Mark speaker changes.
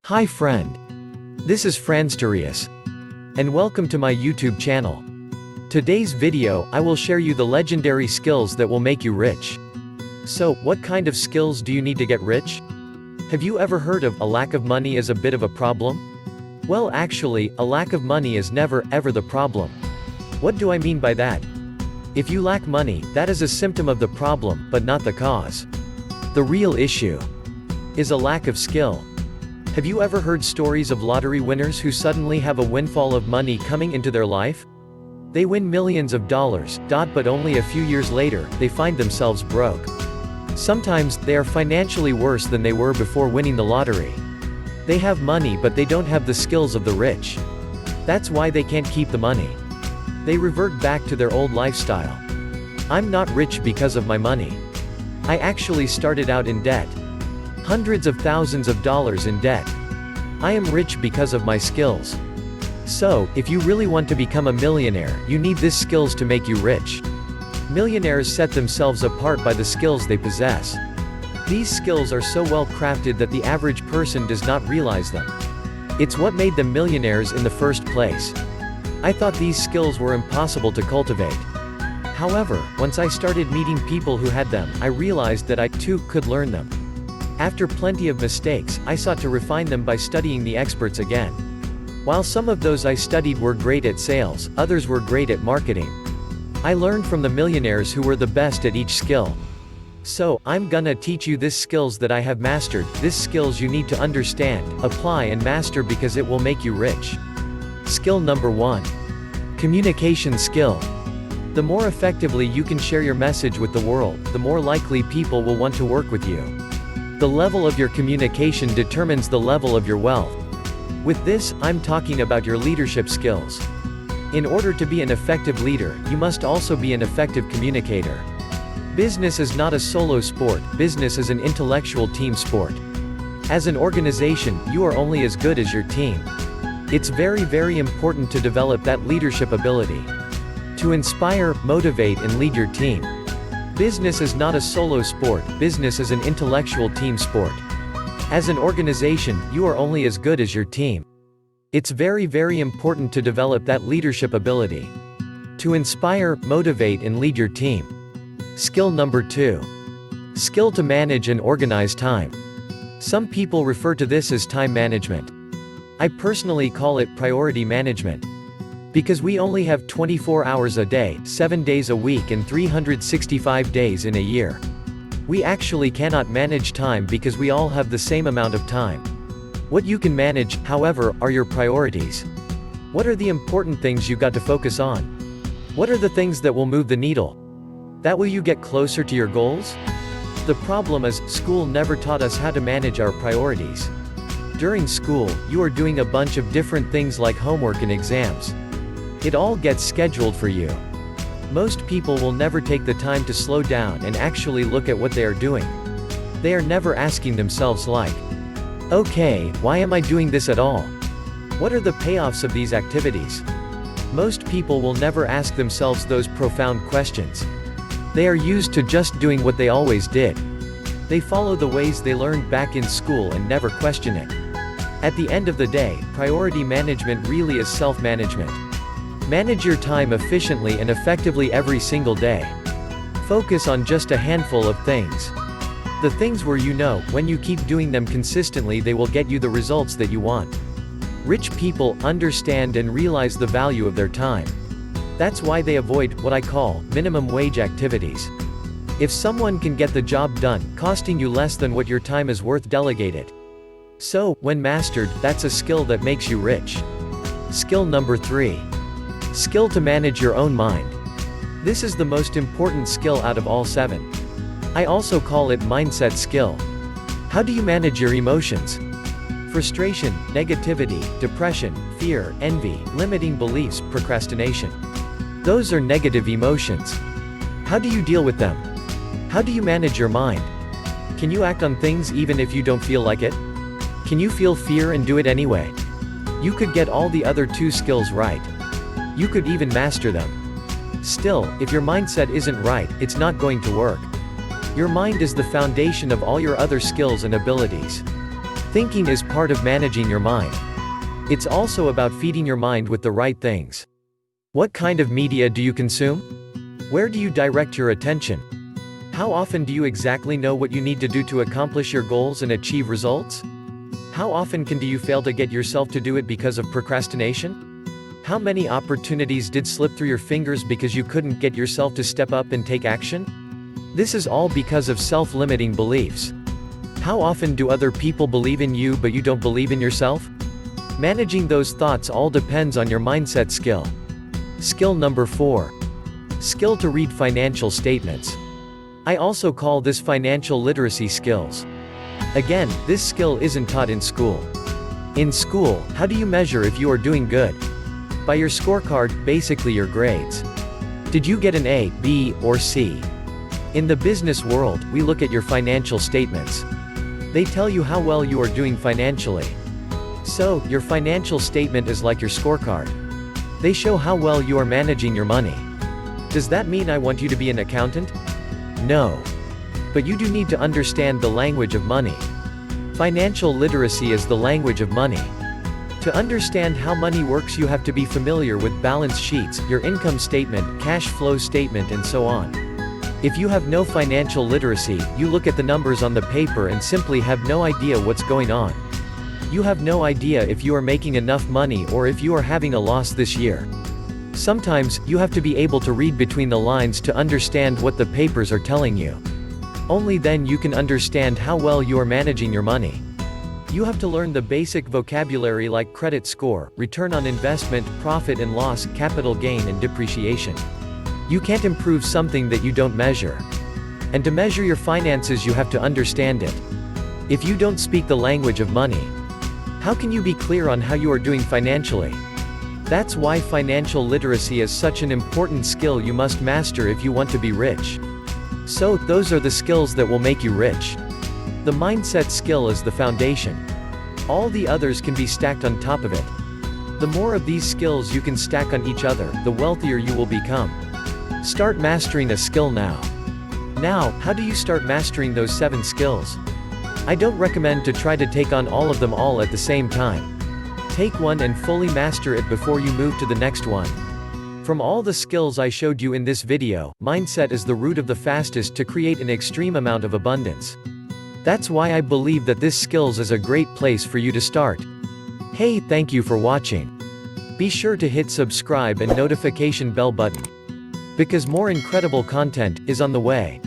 Speaker 1: Hi friend. This is FRANZTERIOUS. And welcome to my YouTube channel. Today's video, I will share you the legendary skills that will make you rich. So, what kind of skills do you need to get rich? Have you ever heard of a lack of money as a bit of a problem? Well actually, a lack of money is never, ever the problem. What do I mean by that? If you lack money, that is a symptom of the problem, but not the cause. The real issue is a lack of skill. Have you ever heard stories of lottery winners who suddenly have a windfall of money coming into their life? They win millions of dollars, but only a few years later, they find themselves broke. Sometimes, they are financially worse than they were before winning the lottery. They have money but they don't have the skills of the rich. That's why they can't keep the money. They revert back to their old lifestyle. I'm not rich because of my money. I actually started out in debt. Hundreds of thousands of dollars in debt. I am rich because of my skills. So, if you really want to become a millionaire, you need these skills to make you rich. Millionaires set themselves apart by the skills they possess. These skills are so well crafted that the average person does not realize them. It's what made them millionaires in the first place. I thought these skills were impossible to cultivate. However, once I started meeting people who had them, I realized that I too could learn them. After plenty of mistakes, I sought to refine them by studying the experts again. While some of those I studied were great at sales, others were great at marketing. I learned from the millionaires who were the best at each skill. So, I'm gonna teach you these skills that I have mastered, these skills you need to understand, apply and master because it will make you rich. Skill number 1. Communication skill. The more effectively you can share your message with the world, the more likely people will want to work with you. The level of your communication determines the level of your wealth. With this, I'm talking about your leadership skills. In order to be an effective leader, you must also be an effective communicator. Business is not a solo sport, business is an intellectual team sport. As an organization, you are only as good as your team. It's very important to develop that leadership ability. To inspire, motivate and lead your team. Business is not a solo sport, business is an intellectual team sport. As an organization, you are only as good as your team. It's very important to develop that leadership ability. To inspire, motivate and lead your team. Skill number 2. Skill to manage and organize time. Some people refer to this as time management. I personally call it priority management. Because we only have 24 hours a day, 7 days a week and 365 days in a year. We actually cannot manage time because we all have the same amount of time. What you can manage, however, are your priorities. What are the important things you got to focus on? What are the things that will move the needle? That will you get closer to your goals? The problem is, school never taught us how to manage our priorities. During school, you are doing a bunch of different things like homework and exams. It all gets scheduled for you. Most people will never take the time to slow down and actually look at what they are doing. They are never asking themselves like, okay, why am I doing this at all? What are the payoffs of these activities? Most people will never ask themselves those profound questions. They are used to just doing what they always did. They follow the ways they learned back in school and never question it. At the end of the day, priority management really is self-management. Manage your time efficiently and effectively every single day. Focus on just a handful of things. The things where you know, when you keep doing them consistently they will get you the results that you want. Rich people understand and realize the value of their time. That's why they avoid, what I call, minimum wage activities. If someone can get the job done, costing you less than what your time is worth, delegate it. So, when mastered, that's a skill that makes you rich. Skill number 3. Skill to manage your own mind. This is the most important skill out of all 7. I also call it mindset skill. How do you manage your emotions? Frustration, negativity, depression, fear, envy, limiting beliefs, procrastination. Those are negative emotions. How do you deal with them? How do you manage your mind? Can you act on things even if you don't feel like it? Can you feel fear and do it anyway? You could get all the other 2 skills right. You could even master them. Still, if your mindset isn't right, it's not going to work. Your mind is the foundation of all your other skills and abilities. Thinking is part of managing your mind. It's also about feeding your mind with the right things. What kind of media do you consume? Where do you direct your attention? How often do you exactly know what you need to do to accomplish your goals and achieve results? How often do you fail to get yourself to do it because of procrastination? How many opportunities did slip through your fingers because you couldn't get yourself to step up and take action? This is all because of self-limiting beliefs. How often do other people believe in you but you don't believe in yourself? Managing those thoughts all depends on your mindset skill. Skill number 4. Skill to read financial statements. I also call this financial literacy skills. Again, this skill isn't taught in school. In school, how do you measure if you are doing good? By your scorecard, basically your grades. Did you get an A, B, or C? In the business world, we look at your financial statements. They tell you how well you are doing financially. So, your financial statement is like your scorecard. They show how well you are managing your money. Does that mean I want you to be an accountant? No. But you do need to understand the language of money. Financial literacy is the language of money. To understand how money works, you have to be familiar with balance sheets, your income statement, cash flow statement, and so on. If you have no financial literacy, you look at the numbers on the paper and simply have no idea what's going on. You have no idea if you are making enough money or if you are having a loss this year. Sometimes, you have to be able to read between the lines to understand what the papers are telling you. Only then you can understand how well you are managing your money. You have to learn the basic vocabulary like credit score, return on investment, profit and loss, capital gain and depreciation. You can't improve something that you don't measure. And to measure your finances you have to understand it. If you don't speak the language of money, how can you be clear on how you are doing financially? That's why financial literacy is such an important skill you must master if you want to be rich. So, those are the skills that will make you rich. The mindset skill is the foundation. All the others can be stacked on top of it. The more of these skills you can stack on each other, the wealthier you will become. Start mastering a skill now. Now, how do you start mastering those 7 skills? I don't recommend to try to take on all of them all at the same time. Take one and fully master it before you move to the next one. From all the skills I showed you in this video, mindset is the root of the fastest to create an extreme amount of abundance. That's why I believe that this skills is a great place for you to start. Hey, thank you for watching. Be sure to hit subscribe and notification bell button, because more incredible content is on the way.